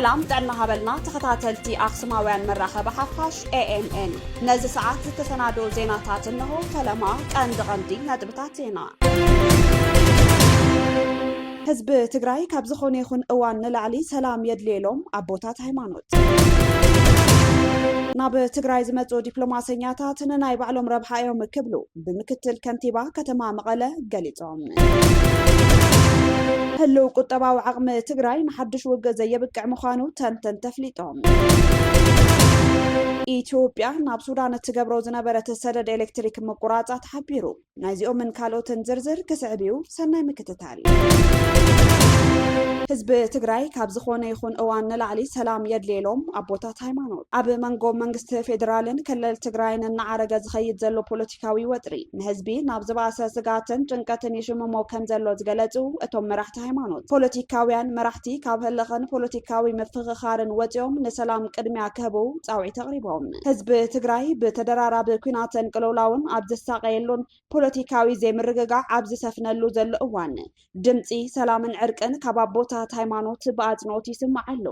سلام تعنا هبلنا تخطاتلتي أقسماويان مراخة بحفاش AMN نزي ساعات تسنادو زيناتات إنه فلما غندي ندبتاتينا حزب تግራይ ካብ ዝኾነ ይኹን እዋን ንላዕሊ ሰላም የድልየሎም ኣቦታት ሃይማኖት ናብ ትግራይ ዝመጹ ዲፕሎማስያታት ንናይ ባዕሎም ረብሓ እዮም ክብሉ ብምክትል ከንቲባ ከተማ መቐለ ገሊጾም ህልው ቁጠባዊ ዓቕሚ ትግራይ ንሓድሽ ውግእ ዘየብቅዕ ምዃኑ ተንተን ተፍሊጦም ኢትዮጵያ ናብ ሱዳን ትገብሮ ዝነበረት ሰደድ ኤሌክትሪክ መቆራጻት ሓቢሩ ናይዚኦምን ካልኦትን ዝርዝር ክስዕብዩ ሰናይ ምክትታል ህዝብ ትግራይ ካብ ዝኾነ ይኹን እዋን ንላዕሊ ሰላም የድልየሎም ኣቦታት ሃይማኖት ኣብ መንጎ መንግስቲ ፌደራልን ክልል ትግራይን እናዓረገ ዝኸይድ ዘሎ ፖለቲካዊ ወጥሪ ንህዝቢ ናብ ዝባሰ ስጋትን ጭንቀትን ይሽምሞ ከም ዘሎ ዝገለጹ እቶም መራሕቲ ሃይማኖት ፖለቲካውያን መራሕቲ ካብ ህለኸን ፖለቲካዊ ምፍኽኻርን ወፂኦም ንሰላም ቅድሚያ ክህቡ ጻውዒት ኣቕሪቦም ህዝብ ትግራይ ብተደራራቢ ኩናትን ቅልውላውን ኣብ ዝሳቀየሉን ፖለቲካዊ ዘይምርግጋዕ ኣብ ዝሰፍነሉ ዘሎ እዋን ድምፂ ሰላምን ዕርቅን ካብ ኣቦታት ሃይማኖት በአጽንኦት ይስማዓሉ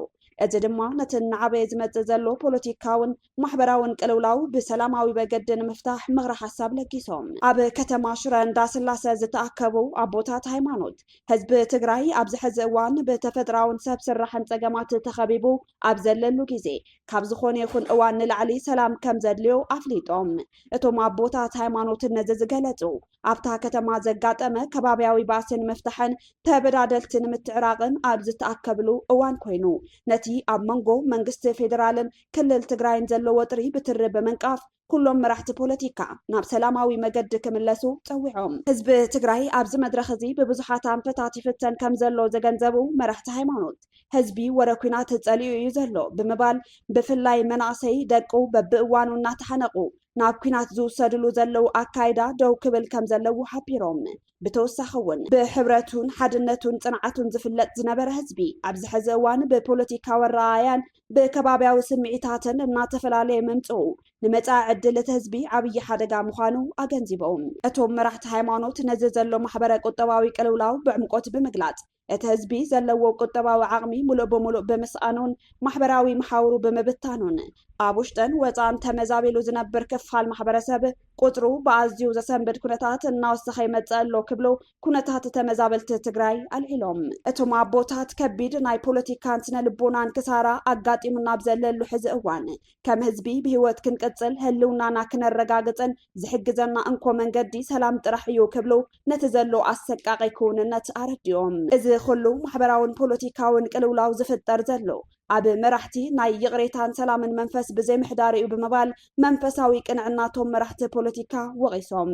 እዚ ድማ ነቲ ንዓበየ ዝመጽእ ዘሎ ፖለቲካውን ማሕበራውን ቅልውላው ብሰላማዊ በገድን ምፍታሕ ምኽሪ ሓሳብ ለጊሶም ኣብ ከተማ ሽረ እንዳስላሰ ዝተኣከቡ ኣቦታት ሃይማኖት ህዝቢ ትግራይ ኣብ ዝሕዚ እዋን ብተፈጥራውን ሰብ ስራሕን ፀገማት ተኸቢቡ ኣብ ዘለሉ ግዜ ካብ ዝኾነ ይኹን እዋን ንላዕሊ ሰላም ከም ዘድልዮ ኣፍሊጦም እቶም ኣቦታት ሃይማኖት ነዚ ዝገለጹ ኣብታ ከተማ ዘጋጠመ ከባቢያዊ ባስን ምፍታሕን ተበዳደልትን ምትዕራቕን ኣብ ዝተኣከብሉ እዋን ኮይኑ ነቲ ኣብ መንጎ መንግስቲ ፌደራልን ክልል ትግራይን ዘሎ ወጥሪ ብትሪ በመንቃፍ ኩሎም መራሕቲ ፖለቲካ ናብ ሰላማዊ መገዲ ክምለሱ ፀዊዖም ህዝቢ ትግራይ ኣብዚ መድረኽ እዚ ብብዙሓት ኣንፈታት ይፍተን ከም ዘሎ ዘገንዘቡ መራሕቲ ሃይማኖት ህዝቢ ወረ ኩናት ፀሊኡ እዩ ዘሎ ብምባል ብፍላይ መናእሰይ ደቁ በብእዋኑ እናተሓነቁ ናብ ኩናት ዝውሰድሉ ዘለው ኣካይዳ ደው ክብል ከም ዘለው ሓቢሮም ብተወሳኺ እውን ብሕብረቱን ሓድነቱን ጽንዓቱን ዝፍለጥ ዝነበረ ህዝቢ ኣብዚ ሕዚ እዋን ብፖለቲካዊ ረኣያን ብከባቢያዊ ስምዒታትን እናተፈላለየ ምምጽኡ ንመጻኢ ዕድል እቲ ህዝቢ ዓብዪ ሓደጋ ምዃኑ ኣገንዚቦም እቶም መራሕቲ ሃይማኖት ነዚ ዘሎ ማሕበረ ቁጠባዊ ቅልውላው ብዕምቆት ብምግላጽ እቲ ህዝቢ ዘለዎ ቁጠባዊ ዓቕሚ ሙሉእ ብምሉእ ብምስኣኑን ማሕበራዊ መሓውሩ ብምብታኑን ኣብ ውሽጥን ወፃን ተመዛቢሉ ዝነብር ክፋል ማሕበረሰብ ቁጥሩ ብኣዝዩ ዘሰንብድ ኩነታት እናወሰኸ ይመጽእ ኣሎ ክብሉ ኩነታት ተመዛበልቲ ትግራይ ኣልዒሎም እቶም ኣቦታት ከቢድ ናይ ፖለቲካን ስነ ልቦናን ክሳራ ኣጋጢሙና ብዘለሉ ሕዚ እዋን ከም ህዝቢ ብሂወት ክንቅጽል ህልውናና ክነረጋግፅን ዝሕግዘና እንኮ መንገዲ ሰላም ጥራሕ እዩ ክብሉ ነቲ ዘሎ ኣሰቃቂ ክውንነት ኣረዲኦም እዚ ኩሉ ማሕበራውን ፖለቲካውን ቅልውላው ዝፍጠር ዘሎ ኣብ መራሕቲ ናይ ይቕሬታን ሰላምን መንፈስ ብዘይምሕዳር እዩ ብምባል መንፈሳዊ ቅንዕናቶም መራሕቲ ፖለቲካ ወቒሶም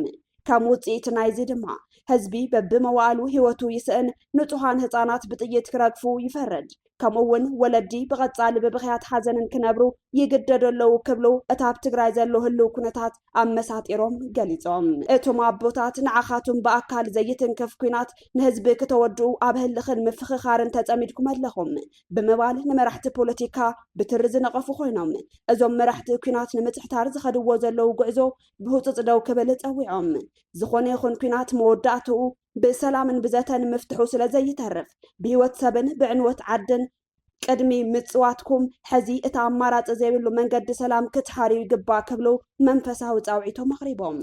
ከም ውፅኢት ናይዚ ድማ ህዝቢ በብመዋእሉ ሂወቱ ይስእን ንጹሃን ህፃናት ብጥይት ክረግፉ ይፈረድ ከምኡውን ወለዲ ብቐጻሊ ብብኽያት ሓዘንን ክነብሩ ይግደዱ ኣለዉ ክብሉ እታ ኣብ ትግራይ ዘሎ ህልው ኩነታት ኣመሳጢሮም ገሊጾም እቶም ኣቦታት ንዓኻቱም ብኣካል ዘይትንክፍ ኩናት ንህዝቢ ክተወድኡ ኣብ ህልኽን ምፍኽኻርን ተጸሚድኩም ኣለኹም ብምባል ንመራሕቲ ፖለቲካ ብትሪ ዝነቐፉ ኮይኖም እዞም መራሕቲ ኩናት ንምጽሕታር ዝኸድዎ ዘለው ጉዕዞ ብህፁፅ ደው ክብል ፀዊዖም ዝኾነ ይኹን ኩናት መወዳእትኡ ብሰላምን ብዘተን ምፍትሑ ስለ ዘይተርፍ ብሂወት ሰብን ብዕንወት ዓድን ቅድሚ ምጽዋትኩም ሕዚ እቲ ኣማራፂ ዘይብሉ መንገዲ ሰላም ክትሓርዩ ይግባእ ክብሉ መንፈሳዊ ጻውዒቶም ኣቕሪቦም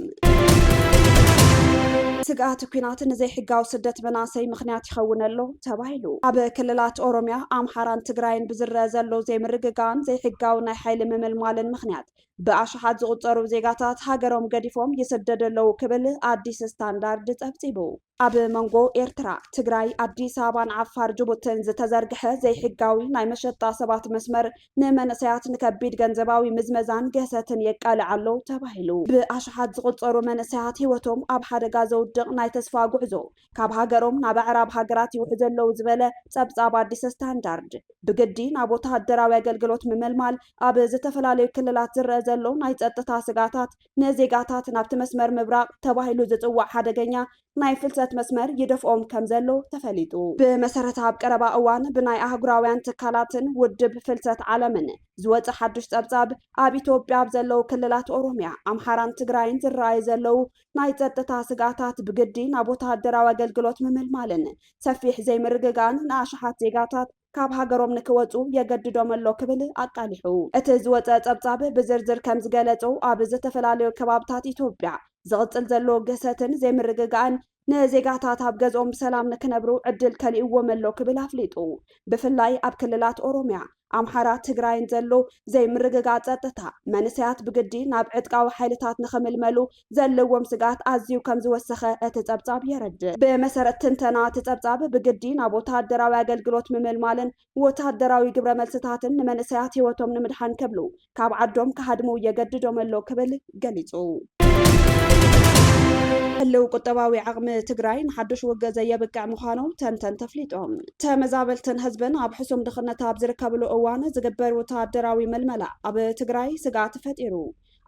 ስጋት ኩናት ንዘይሕጋዊ ስደት መናእሰይ ምኽንያት ይኸውን ኣሎ ተባሂሉ ኣብ ክልላት ኦሮሚያ ኣምሓራን ትግራይን ብዝረአ ዘሎ ዘይምርግጋእን ዘይሕጋዊ ናይ ሓይሊ ምምልማልን ምኽንያት ብኣሽሓት ዝቑፀሩ ዜጋታት ሃገሮም ገዲፎም ይስደዱ ኣለዉ ክብል ኣዲስ ስታንዳርድ ጸብጺቡ ኣብ መንጎ ኤርትራ ትግራይ ኣዲስ ኣበባን ዓፋር ጅቡትን ዝተዘርግሐ ዘይሕጋዊ ናይ መሸጣ ሰባት መስመር ንመንእሰያት ንከቢድ ገንዘባዊ ምዝመዛን ገሰትን የቃልዕ ኣሎ ተባሂሉ ብኣሽሓት ዝቑፀሩ መንእሰያት ሂወቶም ኣብ ሓደጋ ዘውድቕ ናይ ተስፋ ጉዕዞ ካብ ሃገሮም ናብ ኣዕራብ ሃገራት ይውሕዙ ኣለዉ ዝበለ ጸብጻብ ኣዲስ ስታንዳርድ ብግዲ ናብ ወተሃደራዊ ኣገልግሎት ምምልማል ኣብ ዝተፈላለዩ ክልላት ዝረአ ዘሎ ናይ ጸጥታ ስጋታት ንዜጋታት ናብቲ መስመር ምብራቕ ተባሂሉ ዝጽዋዕ ሓደገኛ ናይ ፍልሰት መስመር ይደፍኦም ከም ዘሎ ተፈሊጡ ብመሰረት ኣብ ቀረባ እዋን ብናይ ኣህጉራውያን ትካላትን ውድብ ፍልሰት ዓለምን ዝወፅእ ሓዱሽ ጸብጻብ ኣብ ኢትዮጵያ ኣብ ዘለው ክልላት ኦሮሚያ ኣምሓራን ትግራይን ዝረኣዩ ዘለው ናይ ጸጥታ ስጋታት ብግዲ ናብ ወተሃደራዊ ኣገልግሎት ምምልማልን ሰፊሕ ዘይምርግጋእን ንኣሽሓት ዜጋታት ካብ ሃገሮም ንክወፁ የገድዶም ኣሎ ክብል ኣቃሊሑ እቲ ዝወፀ ጸብጻብ ብዝርዝር ከም ዝገለጹ ኣብ ዝተፈላለዩ ከባብታት ኢትዮጵያ ዝቕጽል ዘሎ ገሰትን ዘይምርግጋእን ንዜጋታት ኣብ ገዝኦም ብሰላም ንክነብሩ ዕድል ከሊእዎም ኣሎ ክብል ኣፍሊጡ ብፍላይ ኣብ ክልላት ኦሮሚያ ኣምሓራ ትግራይን ዘሎ ዘይምርግጋእ ጸጥታ መንስያት ብግዲ ናብ ዕጥቃዊ ሓይልታት ንኸምልመሉ ዘለዎም ስጋት ኣዝዩ ከም ዝወሰኸ እቲ ጸብጻብ የረድእ ብመሰረት ትንተና እቲ ጸብጻብ ብግዲ ናብ ወታደራዊ ኣገልግሎት ምምልማልን ወታደራዊ ግብረ መልስታትን ንመንስያት ህይወቶም ንምድሓን ከብሉ ካብ ዓዶም ክሃድሙ የገድዶም ኣሎ ክብል ገሊጹ ህልው ቁጠባዊ ዓቕሚ ትግራይ ንሓድሽ ውግእ ዘየብቅዕ ምዃኑ ተንተን ተፍሊጦም ተመዛበልትን ህዝብን ኣብ ሕሱም ድኽነት ኣብ ዝርከብሉ እዋን ዝግበር ወታደራዊ መልመላ ኣብ ትግራይ ስጋት ፈጢሩ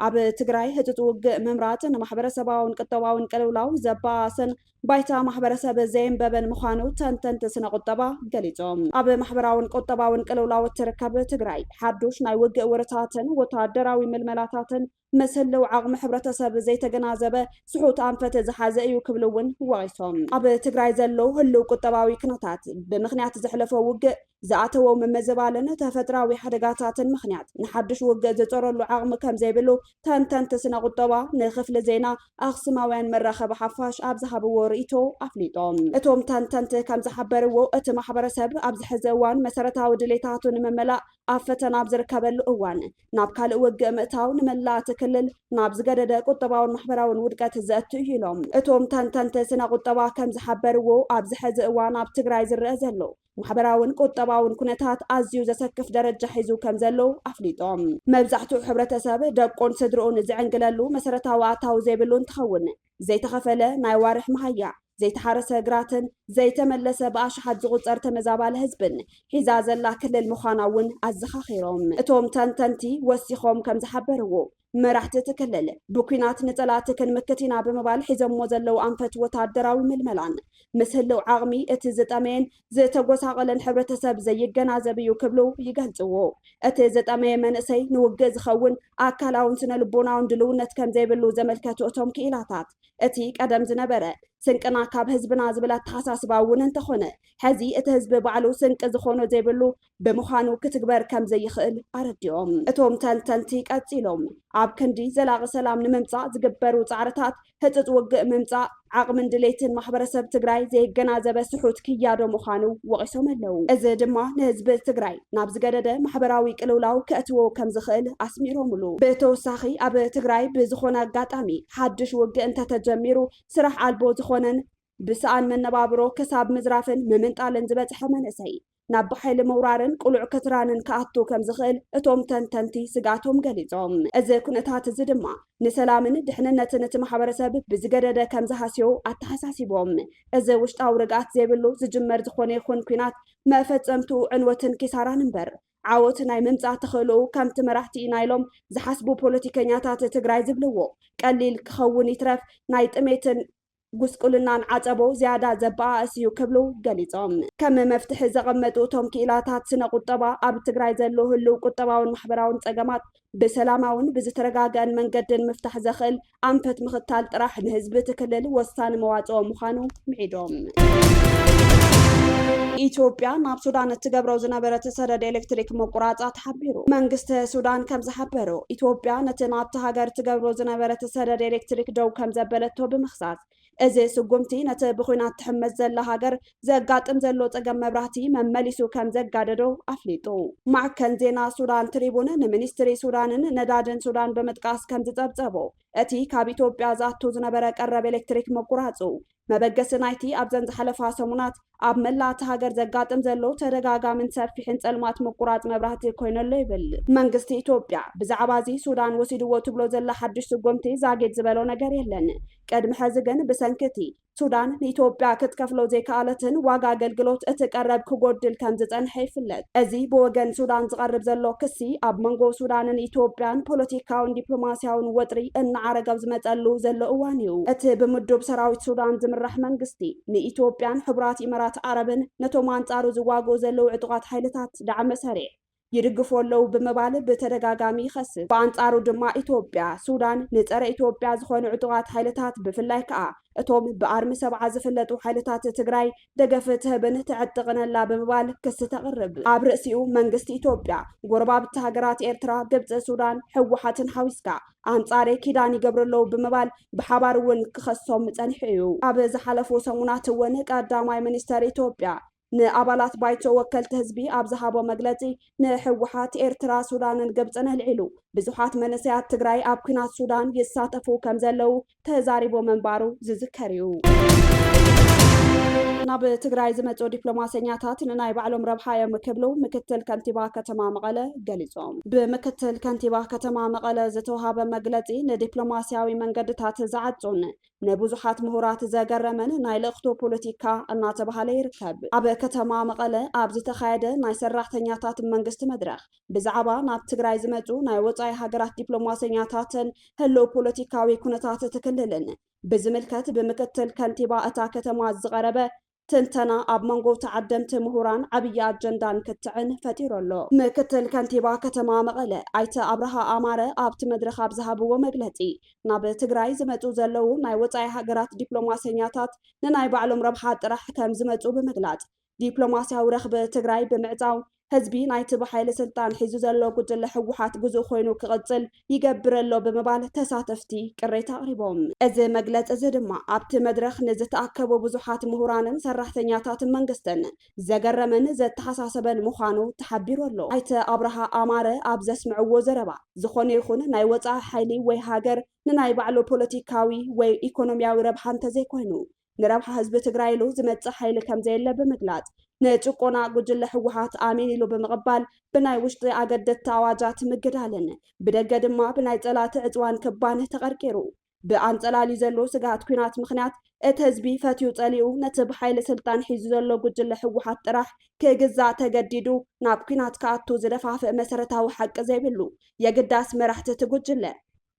ኣብ ትግራይ ህጡጥ ውግእ ምምራጽ ንማሕበረሰባውን ቁጠባውን ቅልውላው ዘባስን ባይታ ማሕበረሰብ ዘየንበበን ምዃኑ ተንተንቲ ስነ ቁጠባ ገሊጾም ኣብ ማሕበራውን ቁጠባውን ቅልውላው ትርከብ ትግራይ ሓዱሽ ናይ ውግእ ውርታትን ወታደራዊ ምልመላታትን መስለው ዓቕሚ ሕብረተሰብ ዘይተገናዘበ ስሑት ኣንፈት ዝሓዘ እዩ ክብሉ እውን ወቂሶም ኣብ ትግራይ ዘሎ ህልው ቁጠባዊ ኩነታት ብምኽንያት ዘሕለፈ ውግእ ዝኣተወው ምምዝባልን ተፈጥራዊ ሓደጋታትን ምኽንያት ንሓድሽ ውግእ ዝፀረሉ ዓቕሚ ከም ዘይብሉ ተንተንቲ ስነ ቁጠባ ንክፍሊ ዜና ኣክሱማውያን መራኸቢ ሓፋሽ ኣብ ዝሃብዎ ርእይቶ ኣፍሊጦም እቶም ተንተንቲ ከም ዝሓበርዎ እቲ ማሕበረሰብ ኣብ ዝሕዚ እዋን መሰረታዊ ድሌታቱ ንምምላእ ኣብ ፈተና ኣብ ዝርከበሉ እዋን ናብ ካልእ ውግእ ምእታው ንመላእ ክልል ናብ ዝገደደ ቁጠባውን ማሕበራውን ውድቀት ዘእቱ ኢሎም እቶም ተንተንቲ ስነ ቁጠባ ከም ዝሓበርዎ ኣብ ዝሕዚ እዋን ኣብ ትግራይ ዝርአ ዘሎ ማሕበራውን ቁጠባውን ኩነታት ኣዝዩ ዘሰክፍ ደረጃ ሒዙ ከም ዘሎ ኣፍሊጦም መብዛሕትኡ ሕብረተሰብ ደቆን ስድርኡን ዝዕንግለሉ መሰረታዊ ኣታዊ ዘይብሉ እንትኸውን ዘይተኸፈለ ናይ ዋርሕ መሃያ ዘይተሓረሰ ግራትን ዘይተመለሰ ብኣሽሓት ዝቁፀር ተመዛባለ ህዝብን ሒዛ ዘላ ክልል ምዃና እውን ኣዘኻኺሮም እቶም ተንተንቲ ወሲኾም ከም ዝሓበርዎ መራሕቲ ትክልል ብኩናት ንጸላት ክንምክት ኢና ብምባል ሒዘሞ ዘለው ኣንፈት ወታደራዊ ምልመላን ምስ ህልው ዓቕሚ እቲ ዝጠመየን ዝተጎሳቐለን ሕብረተሰብ ዘይገናዘብ እዩ ክብሉ ይገልጽዎ እቲ ዝጠመየ መንእሰይ ንውግእ ዝኸውን ኣካላውን ስነ ልቦናውን ድልውነት ከም ዘይብሉ ዘመልከቱ እቶም ክኢላታት እቲ ቀደም ዝነበረ ስንቅና ካብ ህዝብና ዝብለት ተሓሳስባ እውን እንተኾነ ሕዚ እቲ ህዝቢ ባዕሉ ስንቂ ዝኾነ ዘይብሉ ብምዃኑ ክትግበር ከም ዘይኽእል ኣረዲኦም እቶም ተንተንቲ ቀፂሎም ኣብ ክንዲ ዘላቒ ሰላም ንምምጻእ ዝግበሩ ጻዕርታት ህጡጥ ውግእ ምምጻእ ዓቕምን ድሌትን ማሕበረሰብ ትግራይ ዘይገናዘበ ስሑት ክያዶ ምዃኑ ወቂሶም ኣለው እዚ ድማ ንህዝቢ ትግራይ ናብ ዝገደደ ማሕበራዊ ቅልውላው ከእትዎ ከም ዝኽእል ኣስሚሮምሉ ብተወሳኺ ኣብ ትግራይ ብዝኾነ ኣጋጣሚ ሓድሽ ውግእ እንተተጀሚሩ ስራሕ ኣልቦ ዝኾነን ብሰኣን መነባብሮ ክሳብ ምዝራፍን ምምንጣልን ዝበፅሐ መንእሰይ ናብ ብሓይሊ ምውራርን ቁሉዕ ክትራንን ከኣቱ ከም ዝኽእል እቶም ተንተንቲ ስጋቶም ገሊጾም እዚ ኩነታት እዚ ድማ ንሰላምን ድሕንነትን እቲ ማሕበረሰብ ብዝገደደ ከም ዝሃስዮ ኣተሓሳሲቦም እዚ ውሽጣዊ ርግኣት ዘይብሉ ዝጅመር ዝኾነ ይኹን ኩናት መፈጸምቱ ዕንወትን ኪሳራን እምበር ዓወት ናይ ምምጻእ ተኽእልኡ ከምቲ መራሕቲ ኢና ኢሎም ዝሓስቡ ፖለቲከኛታት ትግራይ ዝብልዎ ቀሊል ክኸውን ይትረፍ ናይ ጥሜትን ጉስቁልናን ዓጸቦ ዝያዳ ዘበኣእስ እዩ ክብሉ ገሊጾም ከም መፍትሒ ዘቐመጡ እቶም ክኢላታት ስነ ቁጠባ ኣብ ትግራይ ዘሎ ህልው ቁጠባውን ማሕበራውን ጸገማት ብሰላማውን ብዝተረጋግአን መንገድን ምፍታሕ ዘኽእል ኣንፈት ምኽታል ጥራሕ ንህዝቢ ትክልል ወሳኒ መዋጽኦ ምዃኑ ምዒዶም ኢትዮጵያ ናብ ሱዳን እትገብሮ ዝነበረት ሰደድ ኤሌክትሪክ ምቁራጽ ተሓቢሩ መንግስቲ ሱዳን ከም ዝሓበሮ ኢትዮጵያ ነቲ ናብቲ ሃገር ትገብሮ ዝነበረት ሰደድ ኤሌክትሪክ ደው ከም ዘበለቶ ብምኽሳስ እዚ ስጉምቲ ነቲ ብኹናት ትሕመስ ዘላ ሃገር ዘጋጥም ዘሎ ፀገም መብራህቲ መመሊሱ ከም ዘጋደዶ ኣፍሊጡ ማዕከን ዜና ሱዳን ትሪቡን ንሚኒስትሪ ሱዳንን ነዳድን ሱዳን በመጥቃስ ከም ዝጸብጸቦ እቲ ካብ ኢትዮጵያ ዝኣቱ ዝነበረ ቀረብ ኤሌክትሪክ ምቁራጹ መበገሲ ናይቲ ኣብዘን ዝሓለፋ ሰሙናት ኣብ መላእቲ ሃገር ዘጋጥም ዘሎ ተደጋጋምን ሰፊሕን ጸልማት ምቁራጽ መብራህቲ ኮይነሎ ይብል መንግስቲ ኢትዮጵያ ብዛዕባ እዚ ሱዳን ወሲድዎ ትብሎ ዘላ ሓድሽ ስጉምቲ ዛጌድ ዝበሎ ነገር የለን ቀድሚ ሕዚ ግን ብሰንኪቲ ሱዳን ንኢትዮጵያ ክትከፍሎ ዘይከኣለትን ዋጋ አገልግሎት እትቀረብ ክጎድል ከም ዝጸንሐ ይፍለጥ እዚ ብወገን ሱዳን ዝቀርብ ዘሎ ክሲ ኣብ መንጎ ሱዳንን ኢትዮጵያን ፖለቲካውን ዲፕሎማሲያውን ወጥሪ እናዓረገብ ዝመጸሉ ዘሎ እዋን እዩ እቲ ብምድብ ሰራዊት ሱዳን ዝምራሕ መንግስቲ ንኢትዮጵያን ሕቡራት ኢማራት ዓረብን ነቶም አንጻሩ ዝዋግኡ ዘለው ዕጡቃት ሓይልታት ዳዕመ ሰሪዕ ይድግፎለው ብምባል በተደጋጋሚ ይኸስስ በአንጻሩ ድማ ኢትዮጵያ ሱዳን ንጸረ ኢትዮጵያ ዝኾኑ ዕጡቃት ኃይልታት ብፍላይ ከዓ እቶም በአርሚ ሰብዓ ዝፍለጡ ኃይልታት ትግራይ ደገፍ ትህብን ትዕጥቅነላ ብምባል ክስ ተቅርብ ኣብ ርእሲኡ መንግስቲ ኢትዮጵያ ጎረባብቲ ሃገራት ኤርትራ ግብጽ ሱዳን ሕወሓትን ሓዊስካ አንጻሬ ኪዳን ይገብረለው ብምባል ብሓባር እውን ክኸሶም ጸኒሑ እዩ ኣብ ዝሓለፉ ሰሙናት እውን ቀዳማይ ሚኒስተር ኢትዮጵያ ንአባላት ባይቶ ወከልቲ ህዝቢ ኣብ ዝሃቦ መግለጺ ንሕወሓት ኤርትራ ሱዳንን ግብጽን ኣልዒሉ ብዙሓት መንእሰያት ትግራይ ኣብ ኩናት ሱዳን ይሳተፉ ከም ዘለው ተዛሪቦ መንባሩ ዝዝከር እዩ ናብ ትግራይ ዝመጹ ዲፕሎማስያታት ንናይ ባዕሎም ረብሓ እዮም ክብሉ ምክትል ከንቲባ ከተማ መቐለ ገሊጾም ብምክትል ከንቲባ ከተማ መቐለ ዝተወሃበ መግለጺ ንዲፕሎማስያዊ መንገድታት ዝዓጹን ንብዙሓት ምሁራት ዘገረመን ናይ ልእኽቶ ፖለቲካ እናተባሃለ ይርከብ ኣብ ከተማ መቐለ ኣብ ዝተኻየደ ናይ ሰራሕተኛታት መንግስቲ መድረኽ ብዛዕባ ናብ ትግራይ ዝመጹ ናይ ወጻኢ ሃገራት ዲፕሎማስያታትን ህልው ፖለቲካዊ ኩነታት ትክልልን ብዝምልከት ብምክትል ከንቲባ እታ ከተማ ዝቐረበ ትንተና ኣብ መንጎ ተዓደምቲ ምሁራን ዓብይ ኣጀንዳን ክትዕን ፈጢሮሎ ምክትል ከንቲባ ከተማ መቐለ ኣይተ አብርሃ ኣማረ ኣብቲ መድረኽ ኣብ ዝሃብዎ መግለጺ ናብ ትግራይ ዝመጹ ዘለው ናይ ወጻኢ ሃገራት ዲፕሎማስያታት ንናይ ባዕሎም ረብሓ ጥራሕ ከም ዝመጹ ብምግላጽ ዲፕሎማስያዊ ረኽቢ ትግራይ ብምዕጻው ህዝቢ ናይቲ ብሓይሊ ስልጣን ሒዙ ዘሎ ጉጅለ ሕወሓት ግዙእ ኮይኑ ክቕጽል ይገብረሎ ብምባል ተሳተፍቲ ቅሬታ ኣቕሪቦም እዚ መግለፂ እዚ ድማ ኣብቲ መድረኽ ንዝተኣከቡ ብዙሓት ምሁራንን ሰራሕተኛታትን መንግስትን ዘገረመን ዘተሓሳሰበን ምዃኑ ተሓቢሩ ኣሎ ኣይተ አብርሃ ኣማረ ኣብ ዘስምዕዎ ዘረባ ዝኾነ ይኹን ናይ ወጻኢ ሓይሊ ወይ ሃገር ንናይ ባዕሉ ፖለቲካዊ ወይ ኢኮኖሚያዊ ረብሓ እንተዘይኮይኑ ንረብሓ ህዝቢ ትግራይ ኢሉ ዝመጽእ ሓይሊ ከም ዘየለ ብምግላጽ ንጭቆና ጉጅለ ሕወሓት ኣሚን ኢሉ ብምቕባል ብናይ ውሽጢ ኣገደድቲ ኣዋጃት ምግዳልን ብደገ ድማ ብናይ ጸላቲ ዕፅዋን ክባን ተቐርቂሩ ብኣንጸላሊ ዘሎ ስጋት ኩናት ምኽንያት እቲ ህዝቢ ፈትዩ ጸሊኡ ነቲ ብሓይሊ ስልጣን ሒዙ ዘሎ ጉጅለ ሕወሓት ጥራሕ ክግዛእ ተገዲዱ ናብ ኩናት ከኣቱ ዝደፋፍእ መሰረታዊ ሓቂ ዘይብሉ የግዳስ መራሕቲ እቲ ጉጅለ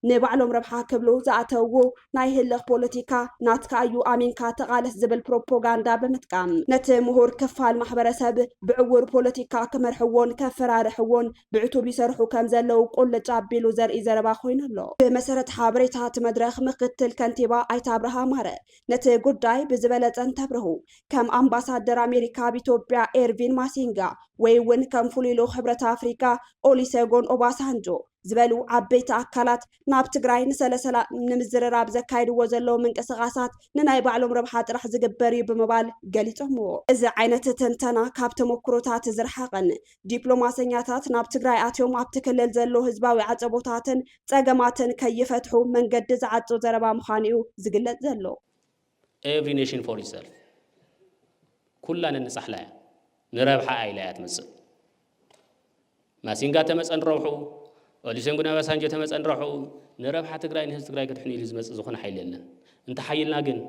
ንባዕሎም ረብሓ ክብሉ ዝኣተውዎ ናይ ህልኽ ፖለቲካ ናትካ እዩ ኣሚንካ ተቓለስ ዝብል ፕሮፓጋንዳ ብምጥቃም ነቲ ምሁር ክፋል ማሕበረሰብ ብዕውር ፖለቲካ ክመርሕዎን ከፈራርሕዎን ብዕቱብ ይሰርሑ ከም ዘለው ቁልጭ ኣቢሉ ዘርኢ ዘረባ ኮይኑ ኣሎ ብመሰረት ሓበሬታት መድረኽ ምክትል ከንቲባ ኣይተ አብርሃ ኣማረ ነቲ ጉዳይ ብዝበለፀን ተብርሁ ከም ኣምባሳደር ኣሜሪካ ብኢትዮጵያ ኤርቪን ማሲንጋ ወይ እውን ከም ፍሉይ ሕብረት ኣፍሪካ ኦሊሴጎን ኦባሳንጆ ዝበሉ ዓበይቲ ኣካላት ናብ ትግራይ ንሰለሰላ ንምዝርራብ ዘካይድዎ ዘለው ምንቅስቓሳት ንናይ ባዕሎም ረብሓ ጥራሕ ዝግበር እዩ ብምባል ገሊፆምዎ እዚ ዓይነት ትንተና ካብ ተሞክሮታት ዝረሓቐን ዲፕሎማስያታት ናብ ትግራይ ኣትዮም ኣብቲ ክልል ዘሎ ህዝባዊ ዓፀቦታትን ፀገማትን ከይፈትሑ መንገዲ ዝዓፁ ዘረባ ምዃኑ እዩ ዝግለጽ ዘሎ ኤቭሪ ኔሽን ፎር ኢትሰልፍ ኩላ ንንጻሕላ እያ ንረብሓ ኣይላ እያ ትመጽእ ማሲንጋ ተመፀን ረብሑ ኦሊሴጎን ኦባሳንጆ ተመፀን ረብሑ ንረብሓ ትግራይ ንህዝቢ ትግራይ ክትሕኑ ኢሉ ዝመጽእ ዝኾነ ሓይሊ የለን እንተ ሓይልና ግን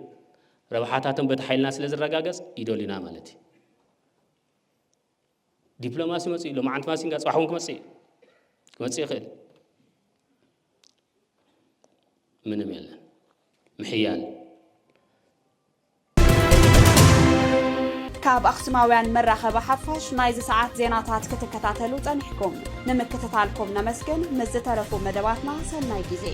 ረብሓታቶም በቲ ሓይልና ስለ ዝረጋገጽ ይደሊና ማለት እዩ ዲፕሎማሲ መጽእ ኢሎ መዓንት ማሲንጋ ጽባሕ እውን ክመጽእ ይኽእል ምንም የለን ምሕያል ካብ ኣኽሱማውያን መራኸቢ ሓፋሽ ናይዚ ሰዓት ዜናታት ክትከታተሉ ጸኒሕኩም ንምክትታልኩም ነመስግን ምስ ዝተረፉ መደባትና ሰናይ ግዜ